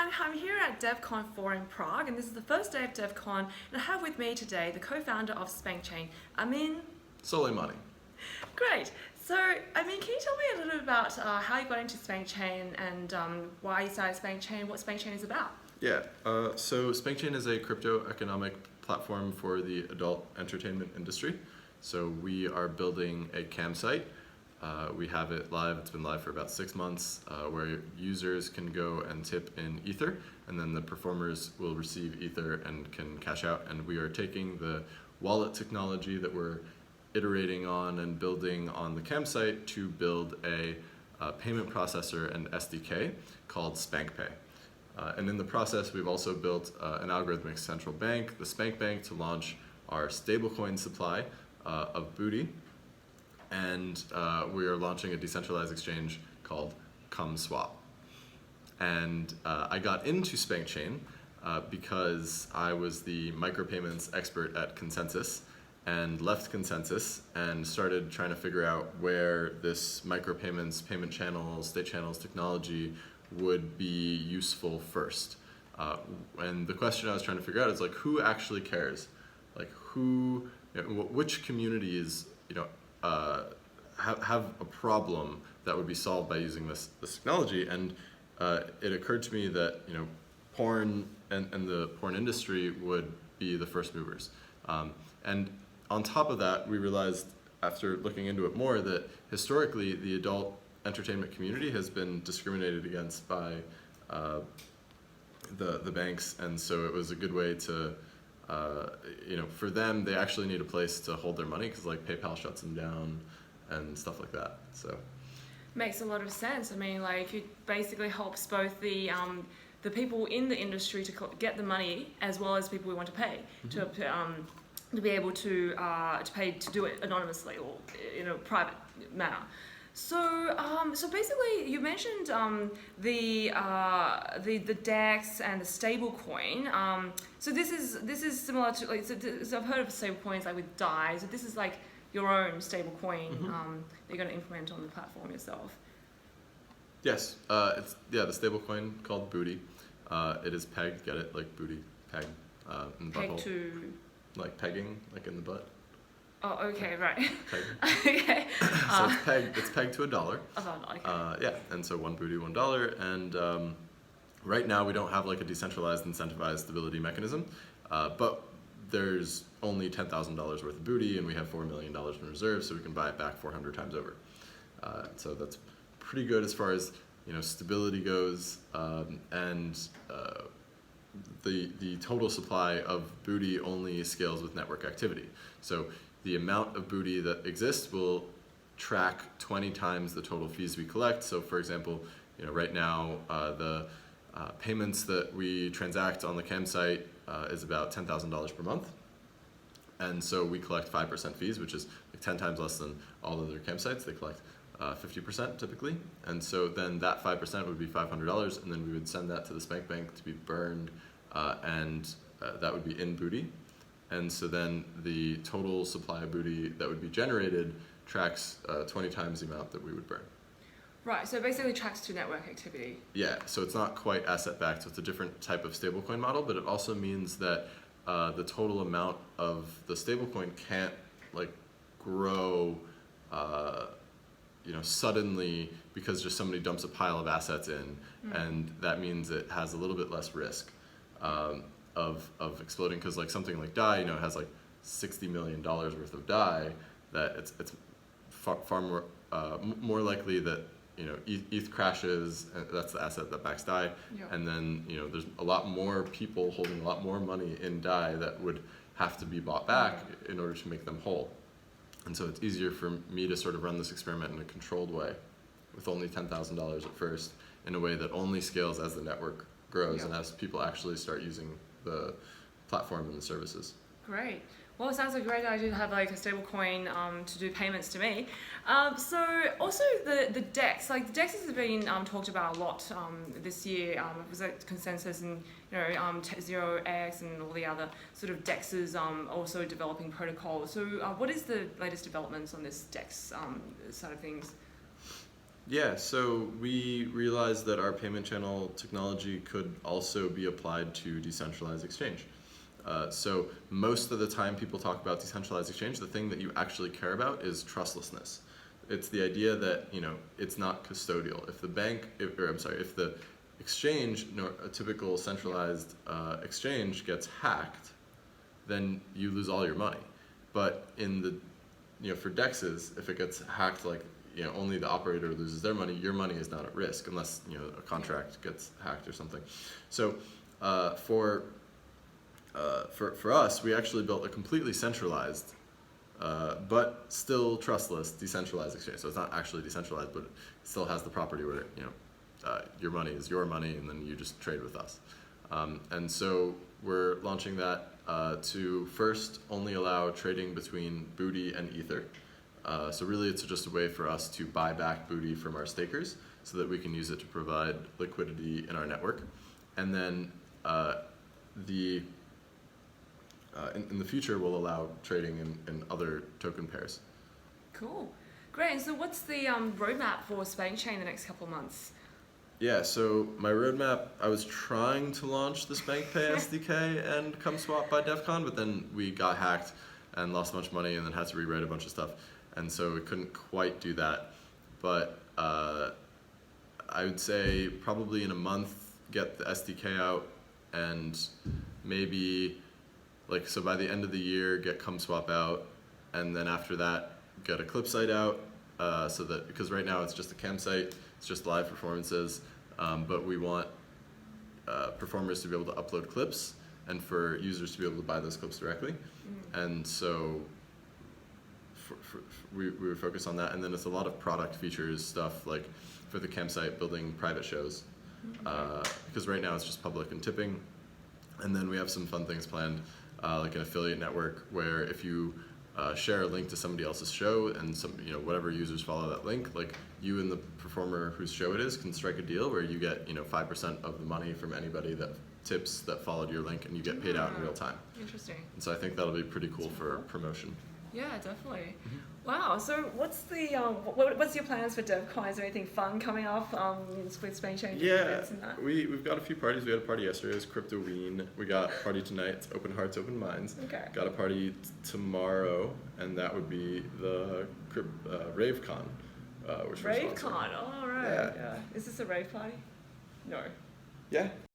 I'm here at DevCon 4 in Prague, and this is the first day of DevCon, and I have with me today the co-founder of SpankChain, Ameen Soleimani. Great. So, Ameen, can you tell me a little bit about how you got into SpankChain and why you started SpankChain, what SpankChain is about? Yeah, so SpankChain is a crypto economic platform for the adult entertainment industry. So we are building a campsite. We have it live, it's been live for about 6 months, where users can go and tip in Ether, and then the performers will receive Ether and can cash out. And we are taking the wallet technology that we're iterating on and building on the campsite to build a payment processor and SDK called SpankPay. And in the process, we've also built an algorithmic central bank, the Spank Bank, to launch our stablecoin supply of Booty. And we are launching a decentralized exchange called CumSwap. And I got into SpankChain because I was the micropayments expert at Consensus and left Consensus and started trying to figure out where this micropayments, payment channels, state channels technology would be useful first. And the question I was trying to figure out is, like, who actually cares? Like, who, which communities, have a problem that would be solved by using this technology. And it occurred to me that porn and the porn industry would be the first movers. And on top of that, we realized after looking into it more that historically the adult entertainment community has been discriminated against by the banks, and so it was a good way to for them, they actually need a place to hold their money because, like, PayPal shuts them down and stuff like that. So Makes a lot of sense. I mean, like, it basically helps both the people in the industry to get the money, as well as people who want to pay to be able to pay to do it anonymously or in a private manner. So, so basically, you mentioned the DEX and the stablecoin. So this is similar to, like, so I've heard of stablecoins like with DAI. So this is like your own stablecoin that you're going to implement on the platform yourself. yes, it's the stablecoin called Booty. It is pegged. Get it? Like booty, peg, in the Peg butthole. to. Like pegging, like in the butt. Oh, okay, right. Peg. Okay. So it's pegged to $1. Okay. Yeah, and so one Booty, $1. And right now we don't have like a decentralized incentivized stability mechanism, but there's only $10,000 worth of Booty, and we have $4 million in reserves, so we can buy it back 400 times over. So that's pretty good as far as stability goes, and the total supply of Booty only scales with network activity. So the amount of Booty that exists will track 20 times the total fees we collect. So for example, right now the payments that we transact on the campsite is about $10,000 per month. And so we collect 5% fees, which is like 10 times less than all other campsites. They collect 50% typically. And so then that 5% would be $500, and then we would send that to the Spank Bank to be burned, and that would be in Booty. And so then the total supply of Booty that would be generated tracks 20 times the amount that we would burn. Right, so it basically tracks to network activity. Yeah, so it's not quite asset backed, so it's a different type of stablecoin model, but it also means that the total amount of the stablecoin can't like grow suddenly because just somebody dumps a pile of assets in, and that means it has a little bit less risk of exploding, because like something like DAI, has like $60 million worth of DAI, that it's far more likely that ETH crashes, and that's the asset that backs DAI, and then there's a lot more people holding a lot more money in DAI that would have to be bought back in order to make them whole. And so it's easier for me to sort of run this experiment in a controlled way with only $10,000 at first, in a way that only scales as the network grows and as people actually start using the platform and the services. Great. Well, it sounds like a great idea to have like a stable coin to do payments to me. So also the DEX, like the DEX has been talked about a lot this year. It was at Consensus, and 0x and all the other sort of DEXs also developing protocols. So what is the latest developments on this DEX side of things? Yeah, so we realized that our payment channel technology could also be applied to decentralized exchange. So most of the time people talk about decentralized exchange, the thing that you actually care about is trustlessness. It's the idea that, it's not custodial. If the if the exchange, a typical centralized exchange gets hacked, then you lose all your money. But for DEXs, if it gets hacked, like, only the operator loses their money, your money is not at risk unless, a contract gets hacked or something. So for us, we actually built a completely centralized, but still trustless, decentralized exchange. So it's not actually decentralized, but it still has the property where, your money is your money, and then you just trade with us. And so we're launching that to first only allow trading between Booty and Ether. So really it's just a way for us to buy back Booty from our stakers so that we can use it to provide liquidity in our network. And then in the future we'll allow trading in other token pairs. Cool. Great. And so what's the roadmap for SpankChain the next couple of months? Yeah, so my roadmap, I was trying to launch the SpankPay SDK and ComeSwap by DEF CON, but then we got hacked and lost a bunch of money and then had to rewrite a bunch of stuff. And so we couldn't quite do that. But I would say probably in a month, get the SDK out, and maybe, so by the end of the year, get ComeSwap out, and then after that, get a clip site out, because right now it's just a cam site, it's just live performances, but we want performers to be able to upload clips and for users to be able to buy those clips directly. Mm-hmm. And so we would focus on that, and then it's a lot of product features stuff, like for the campsite, building private shows, because right now it's just public and tipping. And then we have some fun things planned, like an affiliate network where if you share a link to somebody else's show and whatever users follow that link, like you and the performer whose show it is can strike a deal where you get 5% of the money from anybody that tips that followed your link, and you get paid out in real time. Interesting. And so I think that'll be pretty cool for promotion. Yeah, definitely. Mm-hmm. Wow. So what's what's your plans for DevCon? Is there anything fun coming up with SpankChain? Yeah, we've got a few parties. We had a party yesterday. It was Cryptoween. We got a party tonight. It's Open Hearts, Open Minds. Okay. Got a party tomorrow, and that would be the RaveCon, which we're sponsoring. RaveCon. Oh, all right. Yeah. Is this a rave party? No. Yeah.